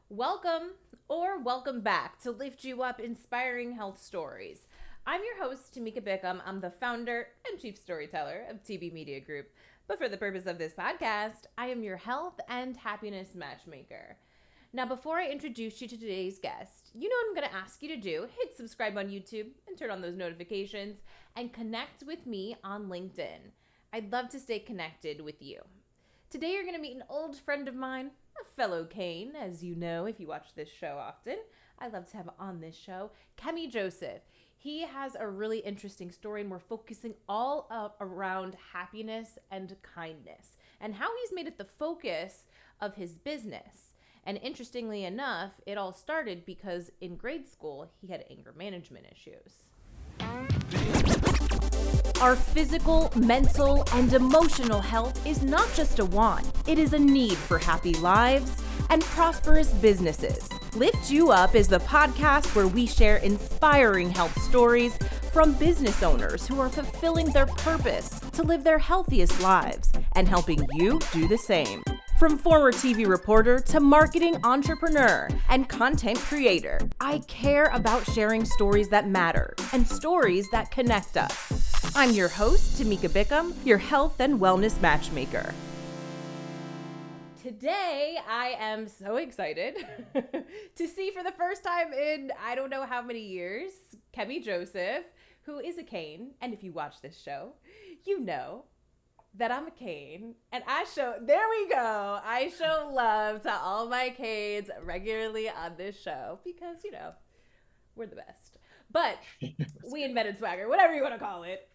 Welcome or welcome back to Lift You Up Inspiring Health Stories. I'm your host, Tamika Bickham. I'm the founder and chief storyteller of TB Media Group. But for the purpose of this podcast, I am your health and happiness matchmaker. Now, before I introduce you to today's guest, you know what I'm going to ask you to do. Hit subscribe on YouTube and turn on those notifications and connect with me on LinkedIn. I'd love to stay connected with you. Today, you're going to meet an old friend of mine, a fellow Kane, as you know if you watch this show often. I love to have on this show, Kemy Joseph. He has a really interesting story, and we're focusing all up around happiness and kindness and how he's made it the focus of his business. And interestingly enough, it all started because in grade school, he had anger management issues. Our physical, mental, and emotional health is not just a want, it is a need for happy lives and prosperous businesses. Lift You Up is the podcast where we share inspiring health stories from business owners who are fulfilling their purpose to live their healthiest lives and helping you do the same. From former TV reporter to marketing entrepreneur and content creator, I care about sharing stories that matter and stories that connect us. I'm your host, Tamika Bickham, your health and wellness matchmaker. Today, I am so excited to see for the first time in I don't know how many years, Kemy Joseph, who is a Kane. And if you watch this show, you know that I'm a Kane. And I show love to all my Kanes regularly on this show because, you know, we're the best. But we invented swagger, whatever you want to call it.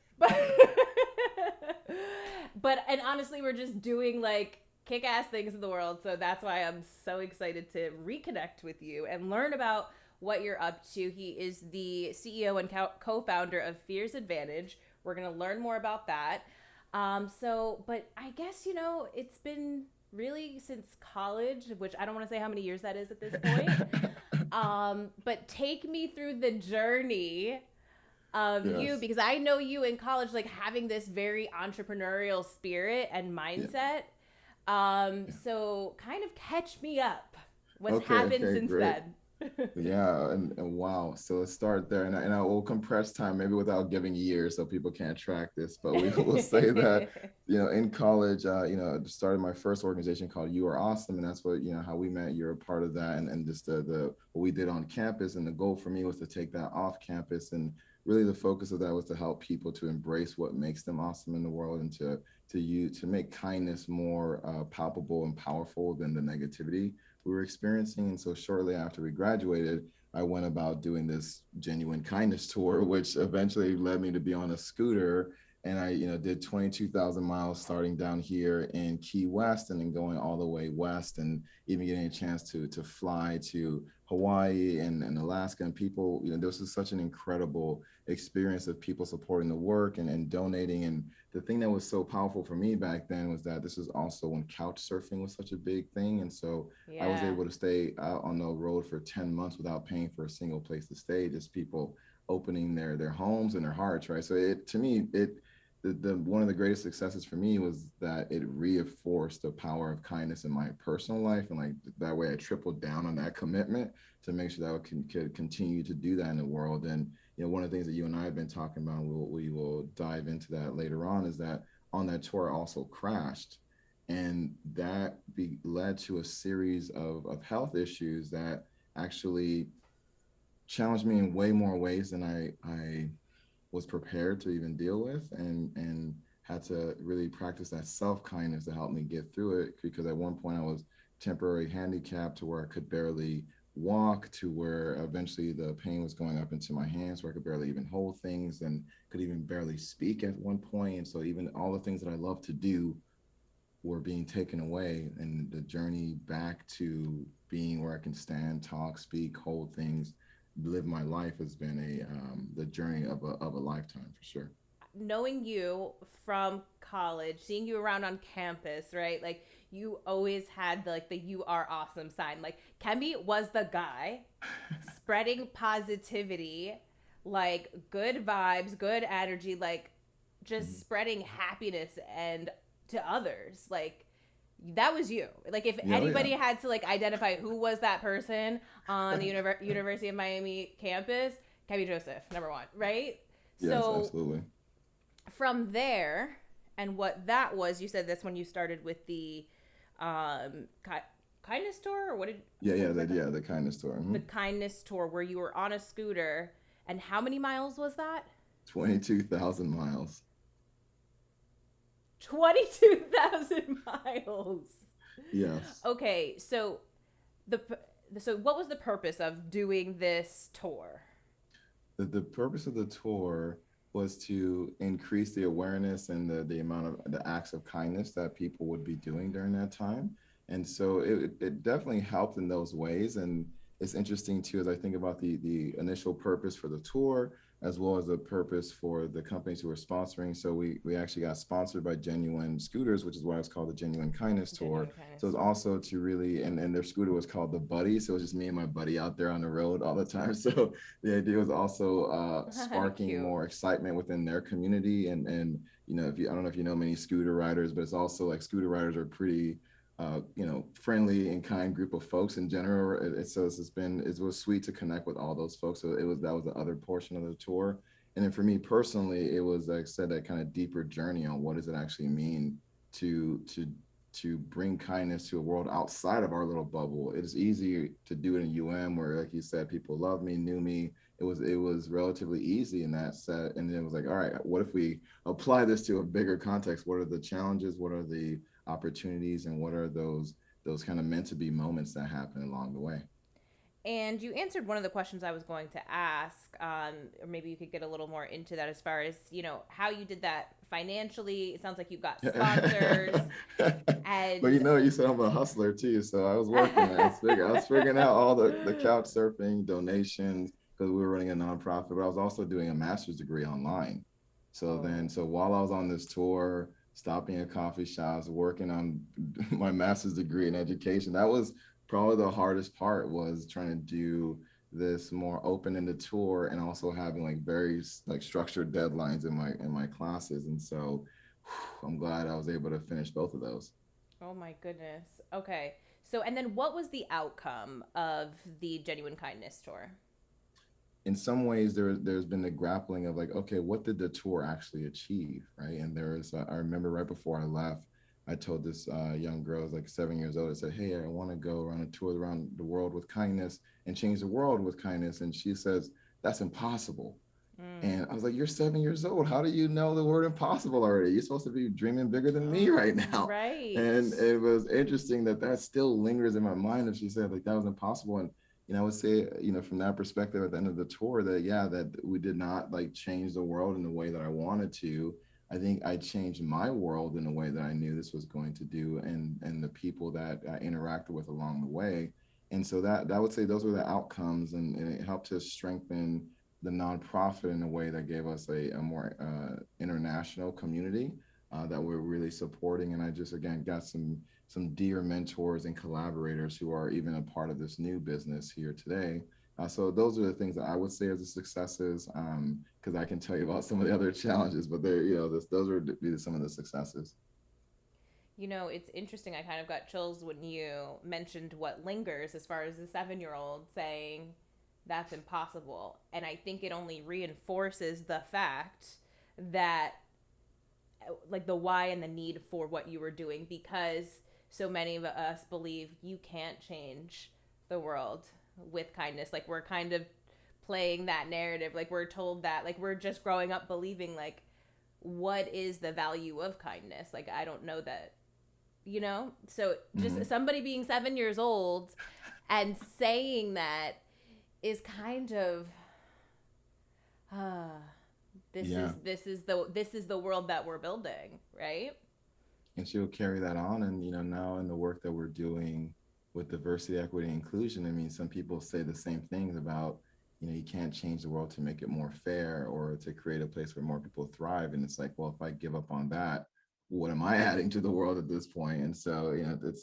And honestly, we're just doing like kick-ass things in the world. So that's why I'm so excited to reconnect with you and learn about what you're up to. He is the CEO and co-founder of Fears Advantage. We're going to learn more about that. But I guess, you know, it's been really since college, which I don't want to say how many years that is at this point. But take me through the journey of you, because I know you in college, like having this very entrepreneurial spirit and mindset. So kind of catch me up. What's happened since great. then? And wow. So let's start there, and I will compress time, maybe without giving years, so people can't track this. But we will say that, in college, I started my first organization called You Are Awesome, and that's what how we met. You're a part of that, and just the what we did on campus, and the goal for me was to take that off campus, and really the focus of that was to help people to embrace what makes them awesome in the world, and to make kindness more palpable and powerful than the negativity we were experiencing. And so shortly after we graduated, I went about doing this genuine kindness tour, which eventually led me to be on a scooter. And I, did 22,000 miles starting down here in Key West and then going all the way west, and even getting a chance to fly to Hawaii and Alaska. And people, this is such an incredible experience of people supporting the work and donating. And the thing that was so powerful for me back then was that this was also when couch surfing was such a big thing. And so I was able to stay out on the road for 10 months without paying for a single place to stay, just people opening their homes and their hearts, right? So the one of the greatest successes for me was that it reinforced the power of kindness in my personal life, and like that way I tripled down on that commitment to make sure that I could continue to do that in the world. And one of the things that you and I have been talking about, we will dive into that later on, is that on that tour I also crashed, and that led to a series of health issues that actually challenged me in way more ways than I was prepared to even deal with, and had to really practice that self-kindness to help me get through it. Because at one point I was temporarily handicapped to where I could barely walk, to where eventually the pain was going up into my hands where I could barely even hold things, and could even barely speak at one point. And so even all the things that I love to do were being taken away, and the journey back to being where I can stand, talk, speak, hold things, live my life has been the journey of a lifetime for sure. Knowing you from college, seeing you around on campus, right? Like you always had the "You Are Awesome" sign. Like Kemy was the guy spreading positivity, like good vibes, good energy, like just spreading happiness and to others. Like That was you. Like if Yeah, oh, yeah. anybody had to like identify who was that person on the University of Miami campus, Kemy Joseph, number one, right? Yes, So absolutely. from there, and what that was, you said that's when you started with the kindness tour, or Yeah, what yeah, was that called? the kindness tour. The kindness tour, where you were on a scooter, and how many miles was that? 22,000 miles. 22,000 miles. Yes. Okay, so the so what was the purpose of doing this tour? The purpose of the tour was to increase the awareness and the amount of the acts of kindness that people would be doing during that time. And so it definitely helped in those ways. And it's interesting too, as I think about the initial purpose for the tour, as well as the purpose for the companies who were sponsoring. So we actually got sponsored by Genuine Scooters, which is why it's called the Genuine Kindness Tour. Genuine kindness So it's tour. also to really, and their scooter was called the Buddy. So it was just me and my buddy out there on the road all the time. So the idea was also sparking Cute. more excitement within their community. And you know, if you, I don't know if you know many scooter riders, but it's also like scooter riders are pretty you know, friendly and kind group of folks in general. So it's been, it was sweet to connect with all those folks. So it was, that was the other portion of the tour. And then for me personally, it was, like I said, that kind of deeper journey on what does it actually mean to bring kindness to a world outside of our little bubble. It is easy to do it in UM, where, like you said, people loved me, knew me. It was relatively easy in that set. And then it was like, all right, what if we apply this to a bigger context? What are the challenges? What are the opportunities, and what are those kind of meant to be moments that happen along the way? And you answered one of the questions I was going to ask, or maybe you could get a little more into that as far as, how you did that financially. It sounds like you got sponsors But you and know, you said I'm a hustler too, so I was working. I was figuring out all the couch surfing donations because we were running a nonprofit, but I was also doing a master's degree online. So then, oh, so while I was on this tour, stopping at coffee shops, working on my master's degree in education, that was probably the hardest part, was trying to do this more open-ended tour and also having like very like structured deadlines in my classes. And so I'm glad I was able to finish both of those. oh my goodness. Okay. So, and then what was the outcome of the Genuine Kindness tour? In some ways, there's been the grappling of like, okay, what did the tour actually achieve, right? And there's I remember right before I left, I told this young girl, like 7 years old, I said, hey, I want to go on a tour around the world with kindness and change the world with kindness. And she says, that's impossible. Mm. And I was like, you're 7 years old. How do you know the word impossible already? You're supposed to be dreaming bigger than me right now. Right. And it was interesting that that still lingers in my mind. If she said like that was impossible. And, I would say, from that perspective at the end of the tour, that, yeah, that we did not like change the world in the way that I wanted to. I think I changed my world in a way that I knew this was going to do, and the people that I interacted with along the way. And so that I would say those were the outcomes, and it helped to strengthen the nonprofit in a way that gave us a more international community that we're really supporting. And I just again got some dear mentors and collaborators who are even a part of this new business here today. So those are the things that I would say as the successes, because I can tell you about some of the other challenges, but they're, those would be some of the successes. It's interesting. I kind of got chills when you mentioned what lingers as far as the 7-year-old saying that's impossible. And I think it only reinforces the fact that, like, the why and the need for what you were doing, because so many of us believe you can't change the world with kindness. Like, we're kind of playing that narrative. Like, we're told that, like, we're just growing up believing, like, what is the value of kindness? Like, I don't know that, So just Mm-hmm. somebody being 7 years old and saying that is kind of, uh, Yeah. this is the world that we're building, right? And she'll carry that on. And now in the work that we're doing with diversity, equity, and inclusion, I mean, some people say the same things about, you can't change the world to make it more fair or to create a place where more people thrive. And it's like, well, if I give up on that, what am I adding to the world at this point? And so, it's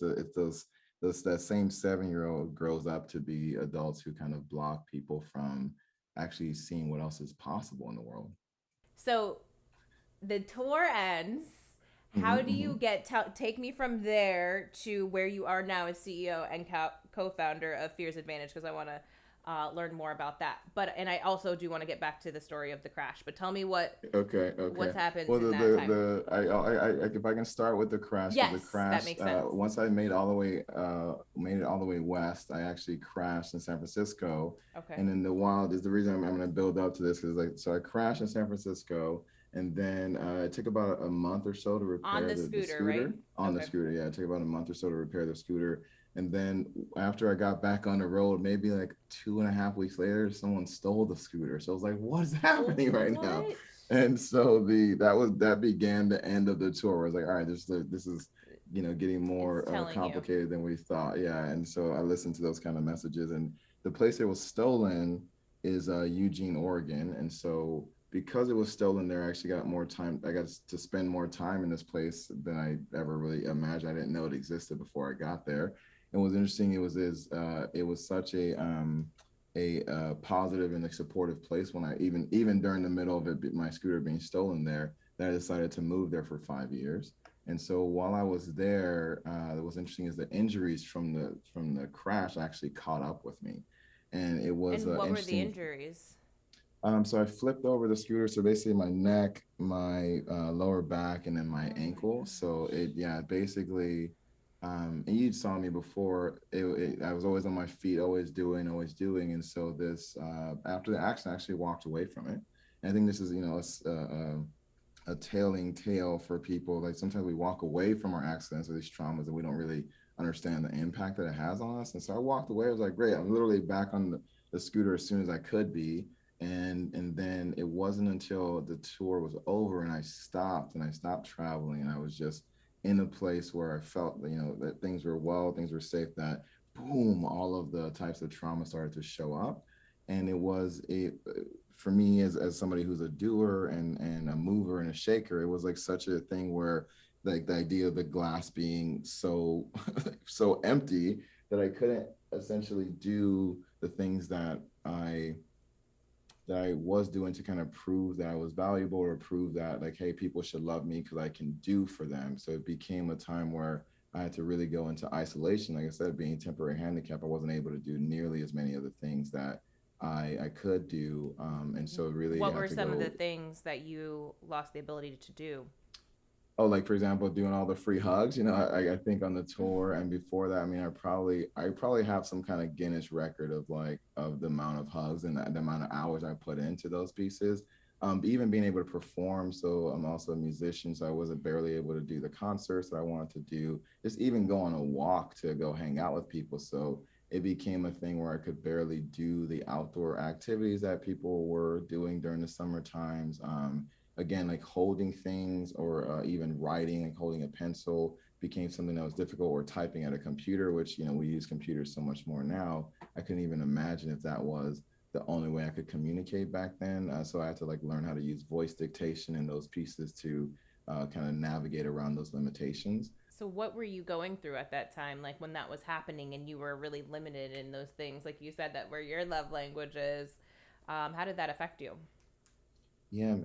those that same 7-year-old grows up to be adults who kind of block people from actually seeing what else is possible in the world. So the tour ends. How do you take me from there to where you are now as CEO and co-founder of Fears Advantage, because I want to learn more about that. And I also do want to get back to the story of the crash. But tell me Okay, what's okay. happened Well, in that time frame. if I can start with the crash, because the Yes, that crash, makes sense. once I made it all the way west, I actually crashed in San Francisco. Okay. And in the wild is the reason I'm going to build up to this, because like, so I crashed in San Francisco, and then it took about a month or so to On repair the the scooter, right? scooter on the Okay. scooter. Yeah, it took about a month or so to repair the scooter. And then after I got back on the road, maybe like 2.5 weeks later, someone stole the scooter. So I was like, what is happening right now? What? And so that began the end of the tour. Where I was like, all right, this is getting It's more telling you. complicated than we thought. Yeah, and so I listened to those kind of messages. And the place it was stolen is Eugene, Oregon. And so because it was stolen there, I actually got more time. I got to spend more time in this place than I ever really imagined. I didn't know it existed before I got there. And what's interesting, it was such a positive and a supportive place when I even during the middle of it, my scooter being stolen there, that I decided to move there for 5 years. And so while I was there, what's interesting is the injuries from the crash actually caught up with me, and it was And what were the interesting. injuries? So I flipped over the scooter. So basically, my neck, my lower back, and then my Oh my ankle. So gosh. yeah, basically, and you saw me before. I was always on my feet, always doing. And so this after the accident, I actually walked away from it. And I think this is a tailing tale for people. Like sometimes we walk away from our accidents or these traumas and we don't really understand the impact that it has on us. And so I walked away. I was like, great, I'm literally back on the scooter as soon as I could be. And then it wasn't until the tour was over and I stopped traveling, and I was just in a place where I felt that things were things were safe, that boom, all of the types of trauma started to show up. And it was a for me as somebody who's a doer and a mover and a shaker, it was like such a thing where like the idea of the glass being so so empty that I couldn't essentially do the things that I was doing to kind of prove that I was valuable, or prove that like, hey, people should love me because I can do for them. So it became a time where I had to really go into isolation. Like I said, being temporary handicapped, I wasn't able to do nearly as many of the things that I could do. And so really What had were to some of the go. things that you lost the ability to do? Oh, like for example, doing all the free hugs. I think on the tour and before that, I mean, I probably have some kind of Guinness record of like of the amount of hugs and the amount of hours I put into those pieces. Even being able to perform. So I'm also a musician, so I wasn't barely able to do the concerts that I wanted to do. Just even go on a walk to go hang out with people. So it became a thing where I could barely do the outdoor activities that people were doing during the summer times. Again, like holding things or even writing, like holding a pencil became something that was difficult, or typing at a computer, which we use computers so much more now. I couldn't even imagine if that was the only way I could communicate back then. So I had to like learn how to use voice dictation and those pieces to kind of navigate around those limitations. So what were you going through at that time, like when that was happening and you were really limited in those things, like you said, that were your love languages? How did that affect you? Yeah,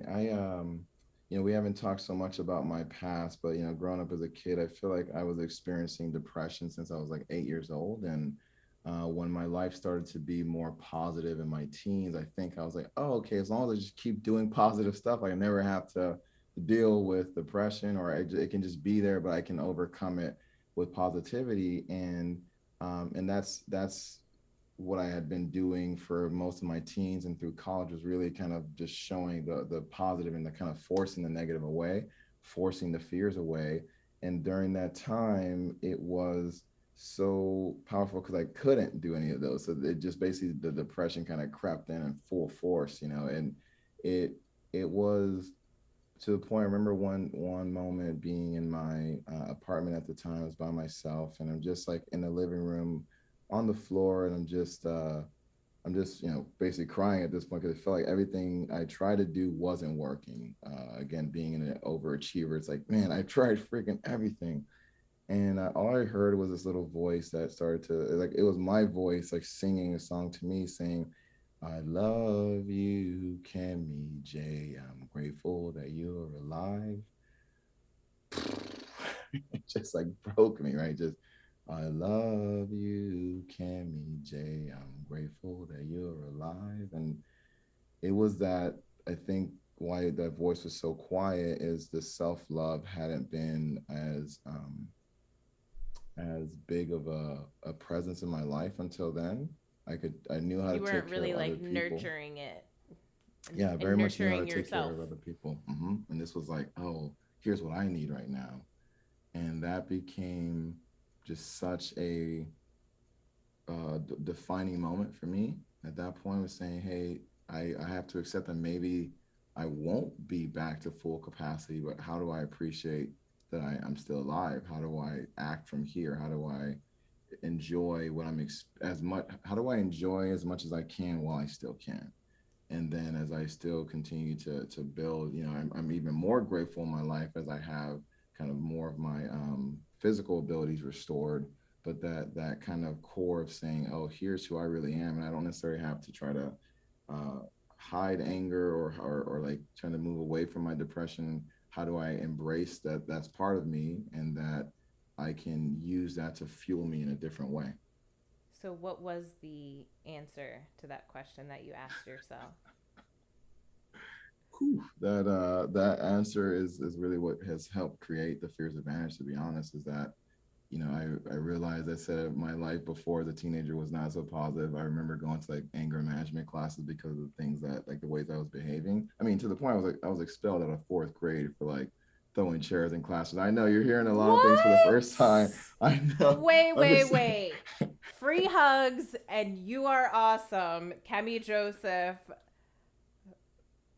we haven't talked so much about my past, but growing up as a kid, I feel like I was experiencing depression since I was like 8 years old. And when my life started to be more positive in my teens, I think I was like, oh, okay, as long as I just keep doing positive stuff, I never have to deal with depression, or it can just be there, but I can overcome it with positivity. And that's what I had been doing for most of my teens and through college, was really kind of just showing the positive and the kind of forcing the negative away, forcing the fears away. And during that time, it was so powerful because I couldn't do any of those. So it just basically, the depression kind of crept in full force, and it it was to the point. I remember one moment being in my apartment at the time. I was by myself, and I'm just like in the living room on the floor, and I'm just basically crying at this point, because it felt like everything I tried to do wasn't working. Again, being an overachiever, it's like, man, I tried freaking everything. And all I heard was this little voice that started to, like, it was my voice like singing a song to me, saying, I love you, Kemy J. I'm grateful that you're alive. it just like broke me, right? Just, I love you, Kemy J. I'm grateful that you're alive. And it was that, I think why that voice was so quiet is the self love hadn't been as big of a presence in my life until then. I knew how to You weren't take care really of other like people. nurturing it Yeah, I and very much knew how to nurturing take care yourself. of other people. And this was like, oh, here's what I need right now. And that became just such a defining moment for me at that point, was saying, hey, I have to accept that maybe I won't be back to full capacity, but how do I appreciate that I'm still alive? How do I act from here? How do I enjoy what as much? How do I enjoy as much as I can while I still can? And then as I still continue to build, I'm even more grateful in my life as I have kind of more of my physical abilities restored, but that kind of core of saying, oh, here's who I really am, and I don't necessarily have to try to uh, hide anger or like trying to move away from my depression. How do I embrace that that's part of me, and that I can use that to fuel me in a different way? So, what was the answer to that question that you asked yourself? Whew, that answer is really what has helped create the fears advantage. To be honest, is that I realized, I said my life before as a teenager was not so positive. I remember going to like anger management classes because of the things that, like, the ways I was behaving. I mean, to the point I was expelled out of fourth grade for like throwing chairs in classes. I know you're hearing a lot of things for the first What? time. I know. Wait, I'm wait, just wait. Free hugs and you are awesome. Kemy Joseph,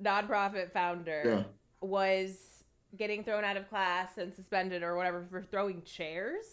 nonprofit yeah. founder, was getting thrown out of class and suspended or whatever for throwing chairs.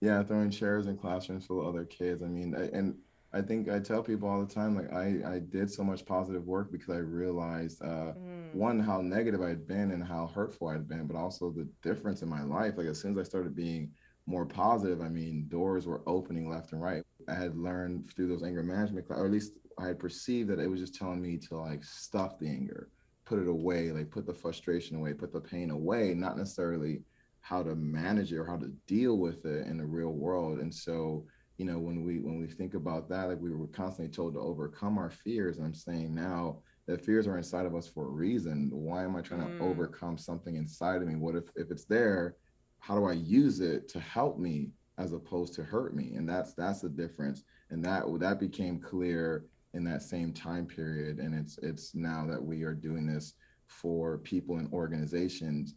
Yeah, throwing chairs in classrooms full of other kids. I mean, and I think I tell people all the time, like, I did so much positive work because I realized, Mm. one, how negative I'd been and how hurtful I'd been, but also the difference in my life. Like, as soon as I started being more positive, I mean, doors were opening left and right. I had learned through those anger management or at least I had perceived that it was just telling me to like stuff the anger, put it away, like put the frustration away, put the pain away, not necessarily how to manage it or how to deal with it in the real world. And so, when we think about that, like, we were constantly told to overcome our fears. And I'm saying now that fears are inside of us for a reason. Why am I trying to Mm. overcome something inside of me? What if it's there? How do I use it to help me as opposed to hurt me? And that's the difference. And that became clear in that same time period. And it's now that we are doing this for people and organizations.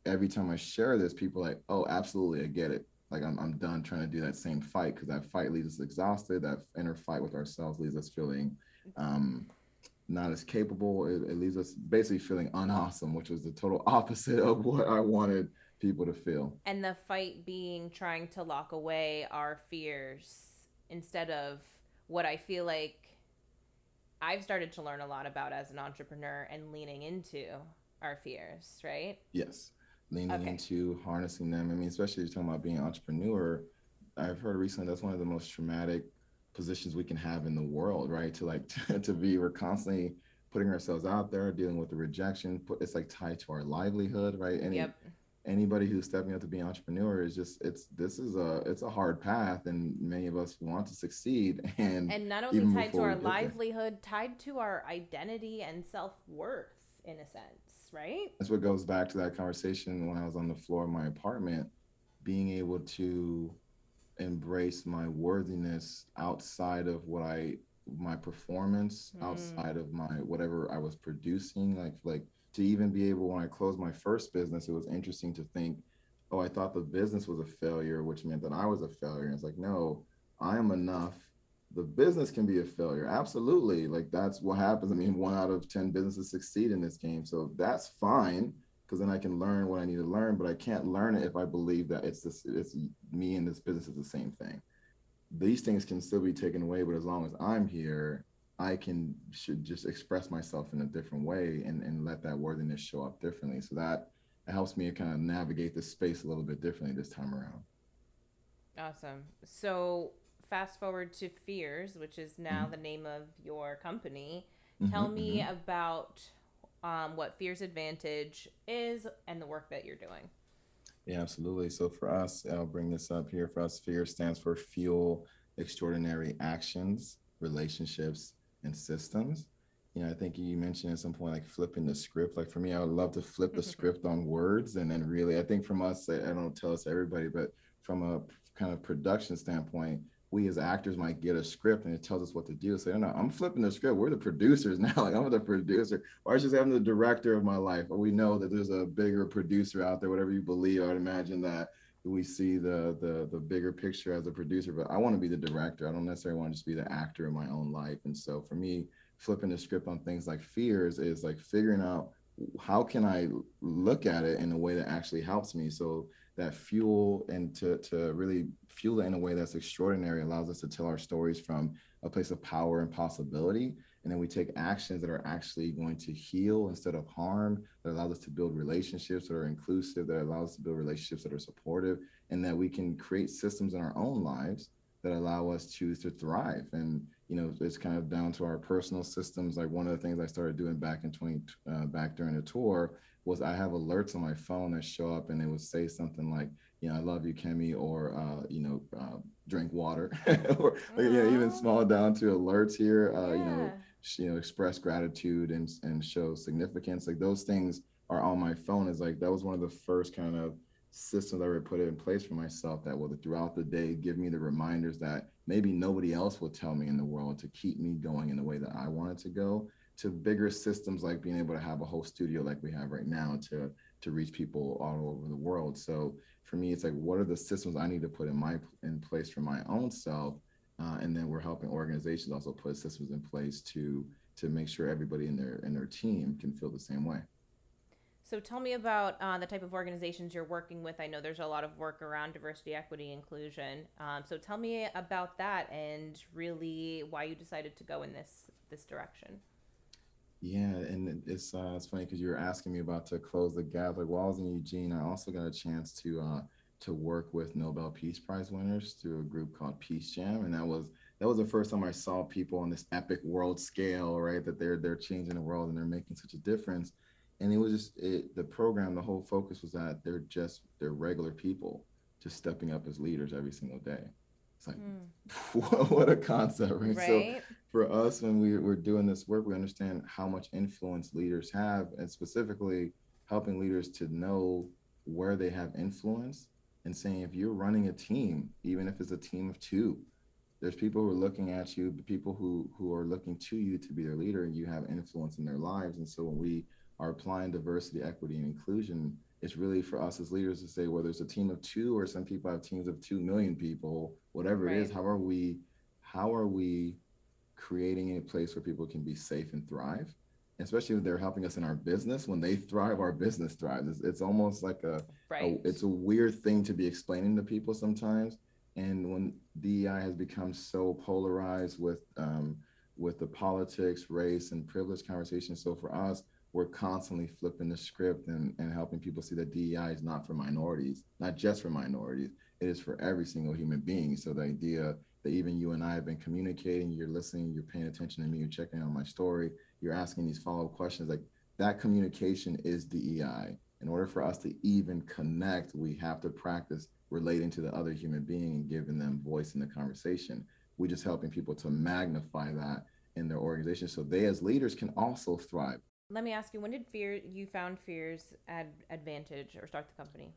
Every time I share this, people are like, oh, absolutely, I get it. Like, I'm done trying to do that same fight, because that fight leaves us exhausted. That inner fight with ourselves leaves us feeling um, not as capable. It leaves us basically feeling unawesome, which was the total opposite of what I wanted people to feel. And the fight being trying to lock away our fears instead of what I feel like I've started to learn a lot about as an entrepreneur and leaning into our fears, right? Yes, leaning Okay. into harnessing them. I mean, especially talking about being an entrepreneur. I've heard recently that's one of the most traumatic positions we can have in the world, right? To like to be, we're constantly putting ourselves out there, dealing with the rejection. It's like tied to our livelihood, right? Yep. Anybody who's stepping up to be an entrepreneur is just, it's a hard path, and many of us want to succeed and And not only even tied to before we our get there. livelihood, tied to our identity and self worth, in a sense, right? That's what goes back to that conversation when I was on the floor of my apartment, being able to embrace my worthiness outside of my performance, Hmm. outside of my whatever I was producing. Like to even be able, when I closed my first business, it was interesting to think, oh, I thought the business was a failure, which meant that I was a failure. And it's like, no, I am enough. The business can be a failure. Absolutely. Like, that's what happens. I mean, 1 out of 10 businesses succeed in this game. So that's fine, because then I can learn what I need to learn, but I can't learn it if I believe that it's me and this business is the same thing. These things can still be taken away, but as long as I'm here, I should just express myself in a different way, and let that worthiness show up differently. So that it helps me kind of navigate this space a little bit differently this time around. Awesome. So, fast forward to Fears, which is now Mm-hmm. the name of your company. Mm-hmm. Tell me Mm-hmm. about what Fears Advantage is and the work that you're doing. Yeah, absolutely. So for us, I'll bring this up here. For us, FEAR stands for Fuel Extraordinary Actions, Relationships, and Systems. I think you mentioned at some point like flipping the script. Like for me, I would love to flip the script on words, and then really, I think from us, I don't tell us everybody, but from a kind of production standpoint, we as actors might get a script and it tells us what to do. So no, I'm flipping the script. We're the producers now. Like I'm the producer, or I should say I'm the director of my life. Or we know that there's a bigger producer out there, whatever you believe. I would imagine that we see the bigger picture as a producer, but I want to be the director. I don't necessarily want to just be the actor in my own life. And so for me, flipping the script on things like fears is like figuring out how can I look at it in a way that actually helps me. So that fuel and to really fuel it in a way that's extraordinary allows us to tell our stories from a place of power and possibility. And then we take actions that are actually going to heal instead of harm, that allows us to build relationships that are inclusive, that allows us to build relationships that are supportive, and that we can create systems in our own lives that allow us to thrive. And it's kind of down to our personal systems. Like one of the things I started doing back in 20 back during the tour was I have alerts on my phone that show up, and it would say something like, I love you, Kemy, or drink water, or like, even Aww. small down to alerts here. Yeah. Express gratitude and show significance. Like those things are on my phone. Is like that was one of the first kind of systems I would put in place for myself that will throughout the day give me the reminders that maybe nobody else will tell me in the world to keep me going in the way that I wanted to go, to bigger systems like being able to have a whole studio like we have right now to reach people all over the world. So for me, it's like, what are the systems I need to put in place for my own self? And then we're helping organizations also put systems in place to make sure everybody in their team can feel the same way. So tell me about the type of organizations you're working with. I know there's a lot of work around diversity, equity, inclusion. So tell me about that and really why you decided to go in this direction. Yeah, and it's funny because you were asking me about to close the gap. Like while I was in Eugene, I also got a chance to work with Nobel Peace Prize winners through a group called Peace Jam, and that was the first time I saw people on this epic world scale, right? That they're changing the world and they're making such a difference. And it was the program. The whole focus was that they're regular people just stepping up as leaders every single day. It's like Mm. what a concept, right? So Right? for us when we're doing this work, we understand how much influence leaders have, and specifically helping leaders to know where they have influence and saying if you're running a team, even if it's a team of two, there's people who are looking at you, people who are looking to you to be their leader, and you have influence in their lives. And so when we are applying diversity, equity, and inclusion, it's really for us as leaders to say whether it's a team of two or some people have teams of 2 million people, whatever it is, Right. how are we creating a place where people can be safe and thrive, especially if they're helping us in our business. When they thrive, our business thrives. It's almost like Right. it's a weird thing to be explaining to people sometimes. And when DEI has become so polarized with the politics, race, and privilege conversation, so for us, we're constantly flipping the script and helping people see that DEI is not for minorities, not just for minorities. It is for every single human being. So the idea that even you and I have been communicating, you're listening, you're paying attention to me, you're checking on my story, you're asking these follow-up questions, like that communication is DEI. In order for us to even connect, we have to practice relating to the other human being and giving them voice in the conversation. We're just helping people to magnify that in their organization so they as leaders can also thrive. Let me ask you, when did you found Fears Advantage or start the company?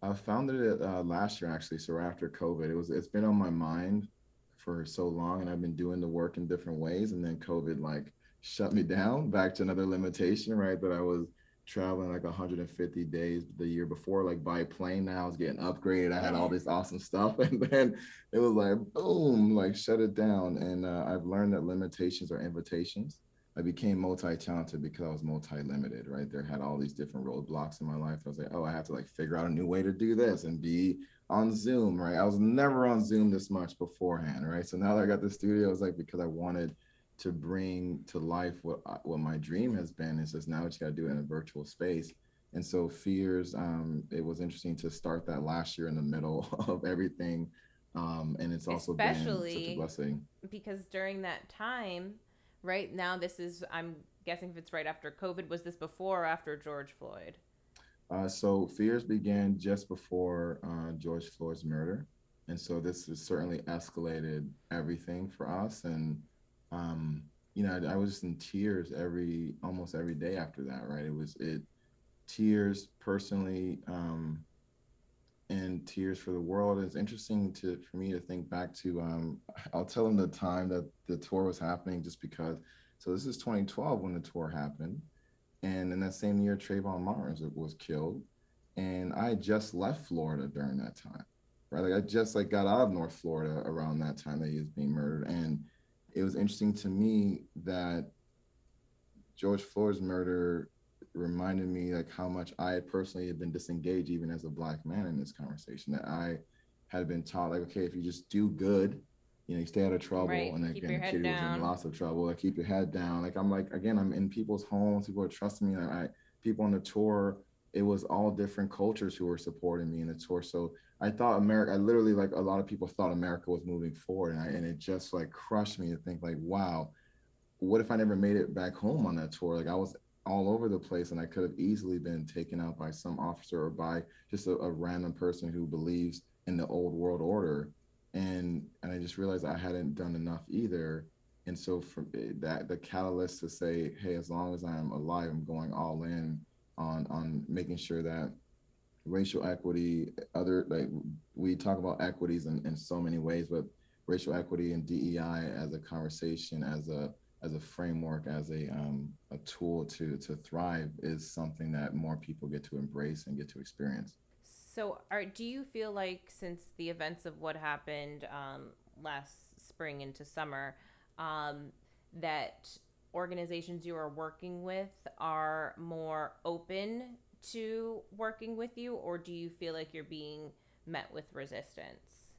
I founded it last year actually, so after COVID. It's been on my mind for so long, and I've been doing the work in different ways, and then COVID like shut me down back to another limitation, right? That I was traveling like 150 days the year before, like by plane. Now I was getting upgraded. I had all this awesome stuff, and then it was like boom, like shut it down. And I've learned that limitations are invitations. I became multi-talented because I was multi-limited, right? There had all these different roadblocks in my life. I was like, oh, I have to like figure out a new way to do this and be on Zoom, right? I was never on Zoom this much beforehand, right? So now that I got the studio, it was like because I wanted to bring to life what my dream has been. Is just now what you got to do it in a virtual space. And so fears, it was interesting to start that last year in the middle of everything, and it's also been such a Especially blessing. because during that time, right now, this is, I'm guessing if it's right after COVID, was this before or after George Floyd? So fears began just before George Floyd's murder, and so this has certainly escalated everything for us. And um, I was just in tears almost every day after that. Right? It tears personally, and tears for the world. It's interesting for me to think back to. I'll tell them the time that the tour was happening, just because. So this is 2012 when the tour happened, and in that same year, Trayvon Martin was killed. And I had just left Florida during that time, right? Like I just got out of North Florida around that time that he was being murdered. And it was interesting to me that George Floyd's murder reminded me how much I had personally been disengaged even as a black man in this conversation. That I had been taught okay, if you just do good, you stay out of trouble. Right. And Keep again, your the head kid was in down. lots of trouble. Keep your head down. Again, I'm in people's homes. People are trusting me. People on the tour. It was all different cultures who were supporting me in the tour. So I thought America. I literally a lot of people thought America was moving forward, and it just crushed me to think wow, what if I never made it back home on that tour? I was all over the place, and I could have easily been taken out by some officer or by just a random person who believes in the old world order. And I just realized I hadn't done enough either. And so for that, the catalyst to say, hey, as long as I'm alive, I'm going all in on making sure that racial equity, other we talk about equities in so many ways, but racial equity and DEI as a conversation, as a framework, as a tool to thrive is something that more people get to embrace and get to experience. So, do you feel like since the events of what happened last spring into summer, um, that organizations you are working with are more open to working with you, or do you feel like you're being met with resistance?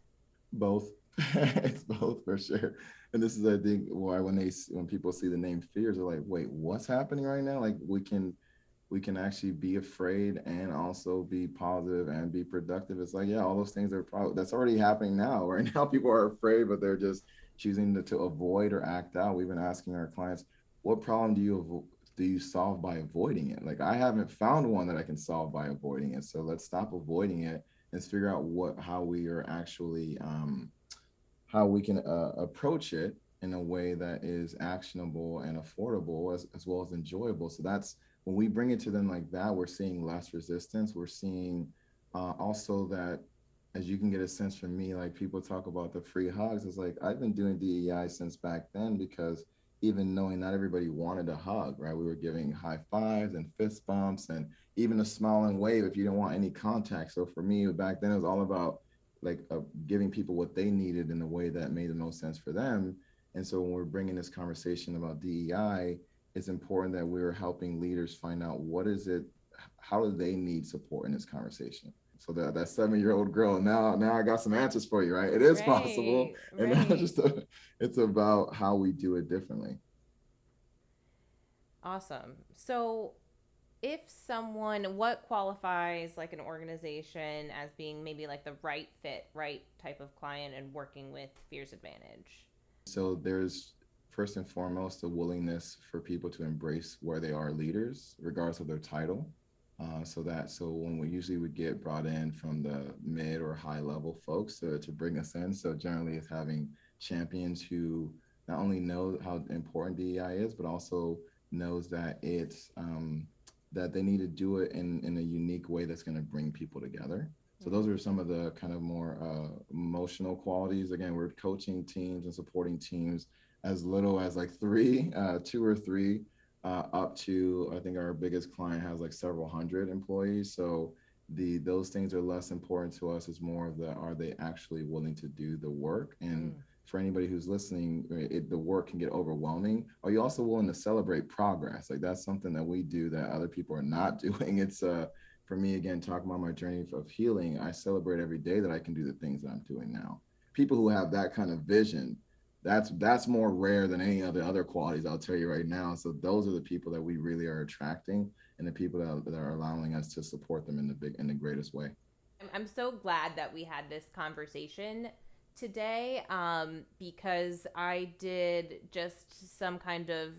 Both. It's both for sure. And this is, I think, why when people see the name fears, they're like, wait, what's happening right now? We can actually be afraid and also be positive and be productive. It's yeah, all those things are probably that's already happening now. Right now, people are afraid, but they're just choosing to avoid or act out. We've been asking our clients, what problem do you solve by avoiding it? I haven't found one that I can solve by avoiding it. So let's stop avoiding it. Let's figure out how we are actually how we can approach it in a way that is actionable and affordable, as well as enjoyable. So that's when we bring it to them like that, we're seeing less resistance. We're seeing also that, as you can get a sense from me, people talk about the free hugs. It's I've been doing DEI since back then, because even knowing not everybody wanted a hug, right? We were giving high fives and fist bumps and even a smile and wave if you didn't want any contact. So for me back then, it was all about giving people what they needed in a way that made the most sense for them. And so when we're bringing this conversation about DEI, it's important that we're helping leaders find out what is it, how do they need support in this conversation. So that 7-year-old girl, now I got some answers for you, right? It is possible, Right, and not right. just it's about how we do it differently. Awesome. So, if someone, what qualifies like an organization as being maybe like the right fit, right type of client and working with Fears Advantage? So there's first and foremost a willingness for people to embrace where they are leaders, regardless of their title. So when we usually would get brought in from the mid or high level folks to bring us in. So generally it's having champions who not only know how important DEI is, but also knows that it's that they need to do it in a unique way that's going to bring people together. So those are some of the kind of more emotional qualities. Again, we're coaching teams and supporting teams as little as three, two or three, up to I think our biggest client has several hundred employees. So those things are less important to us. It's more of the are they actually willing to do the work? And Mm. for anybody who's listening, the work can get overwhelming. Are you also willing to celebrate progress? That's something that we do that other people are not doing. It's for me, again, talking about my journey of healing, I celebrate every day that I can do the things that I'm doing now. People who have that kind of vision, that's more rare than any of the other qualities, I'll tell you right now. So those are the people that we really are attracting, and the people that are allowing us to support them in the greatest way. I'm so glad that we had this conversation today because I did just some kind of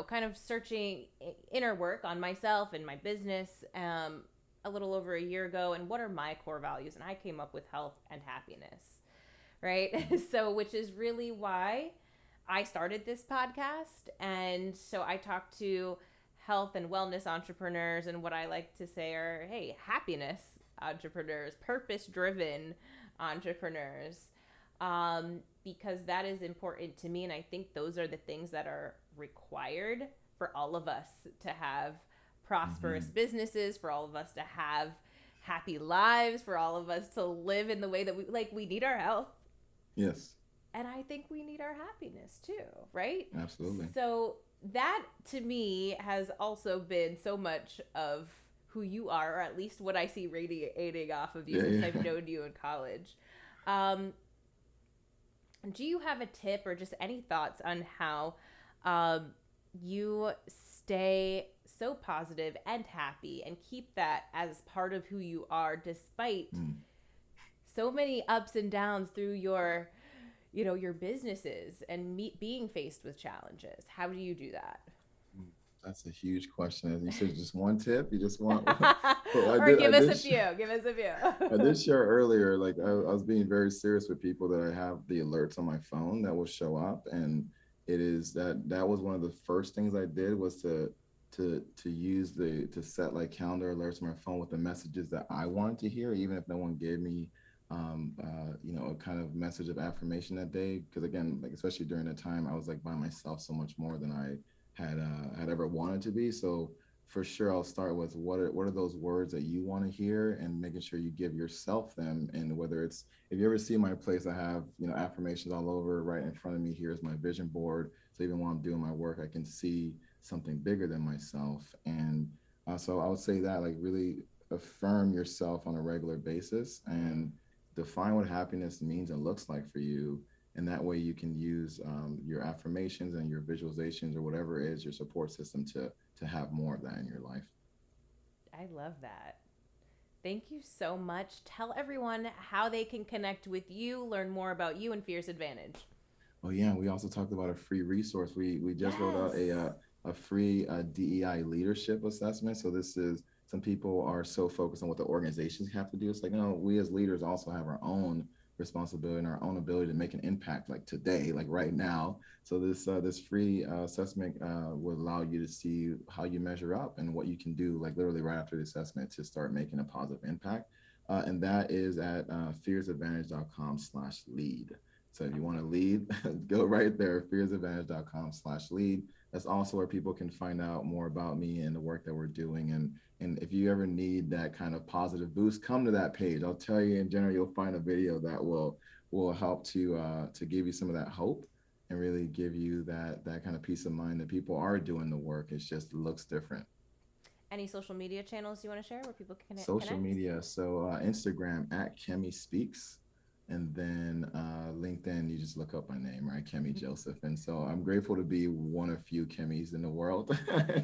kind of searching inner work on myself and my business a little over a year ago, and what are my core values, and I came up with health and happiness, right? So which is really why I started this podcast. And so I talk to health and wellness entrepreneurs, and what I like to say are, hey, happiness entrepreneurs, purpose driven entrepreneurs, because that is important to me. And I think those are the things that are required for all of us to have prosperous businesses, for all of us to have happy lives, for all of us to live in the way that we need our health. Yes. And I think we need our happiness too, right? Absolutely. So that to me has also been so much of who you are, or at least what I see radiating off of you since I've known you in college. Do you have a tip or just any thoughts on how you stay so positive and happy and keep that as part of who you are, despite so many ups and downs through your businesses and being faced with challenges? How do you do that? That's a huge question. As you said, just one tip. You just want, give us a few. I did share earlier, like I was being very serious with people that I have the alerts on my phone that will show up, and it is that was one of the first things I did was to set like calendar alerts on my phone with the messages that I wanted to hear, even if no one gave me a kind of message of affirmation that day. Because again, like especially during the time, I was like by myself so much more than I had ever wanted to be. So for sure, I'll start with what are those words that you want to hear, and making sure you give yourself them. And whether it's, if you ever see my place, I have affirmations all over right in front of me. Here's my vision board, so even while I'm doing my work, I can see something bigger than myself. And so I would say that, like, really affirm yourself on a regular basis and define what happiness means and looks like for you. And that way you can use your affirmations and your visualizations or whatever it is, your support system, to have more of that in your life. I love that. Thank you so much. Tell everyone how they can connect with you, learn more about you and Fierce Advantage. Oh yeah, we also talked about a free resource. We just rolled out a free DEI leadership assessment. So this is, some people are so focused on what the organizations have to do. It's like, no, we as leaders also have our own responsibility and our own ability to make an impact, like today, like right now. So this free assessment will allow you to see how you measure up and what you can do, like literally right after the assessment, to start making a positive impact. And that is at fearsadvantage.com/lead. So if you want to lead, go right there, fearsadvantage.com/lead. That's also where people can find out more about me and the work that we're doing. And if you ever need that kind of positive boost, come to that page. I'll tell you, in general, you'll find a video that will help to give you some of that hope and really give you that kind of peace of mind that people are doing the work. It's just looks different. Any social media channels you want to share where people can connect? Social media. So Instagram at Kemy Speaks. And then LinkedIn, you just look up my name, right? Kemy Joseph. And so I'm grateful to be one of few Kemys in the world.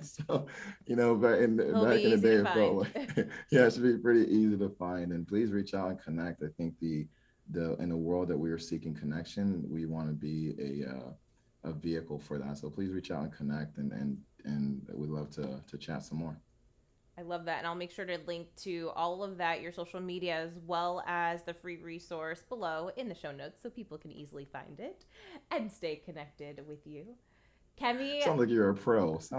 So, back in the day, it felt like, it should be pretty easy to find. And please reach out and connect. I think in the world that we are seeking connection, we want to be a vehicle for that. So please reach out and connect, and we'd love to chat some more. I love that. And I'll make sure to link to all of that, your social media, as well as the free resource below in the show notes, so people can easily find it and stay connected with you. Kemy. Sounds like you're a pro. At this.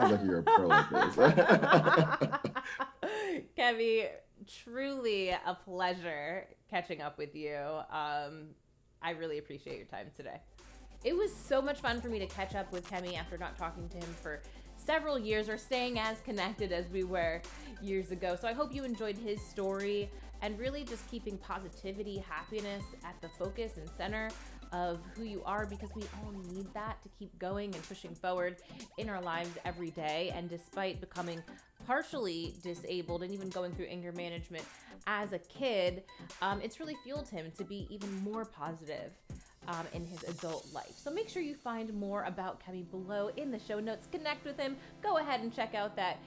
Kemy, truly a pleasure catching up with you. I really appreciate your time today. It was so much fun for me to catch up with Kemy after not talking to him for several years, or staying as connected as we were years ago. So I hope you enjoyed his story, and really just keeping positivity, happiness at the focus and center of who you are, because we all need that to keep going and pushing forward in our lives every day. And despite becoming partially disabled and even going through anger management as a kid, it's really fueled him to be even more positive in his adult life. So make sure you find more about Kemy below in the show notes. Connect with him. Go ahead and check out that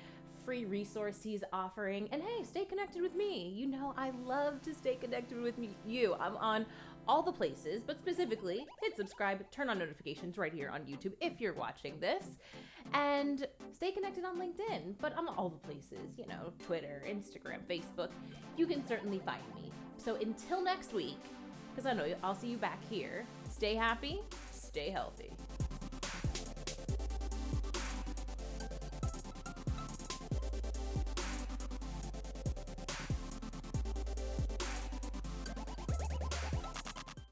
free resource he's offering. And hey, stay connected with me. I love to stay connected with you. I'm on all the places, but specifically hit subscribe, turn on notifications right here on YouTube if you're watching this, and stay connected on LinkedIn, but on all the places, you know, Twitter, Instagram, Facebook, you can certainly find me. So until next week, because I know I'll see you back here, stay happy, stay healthy.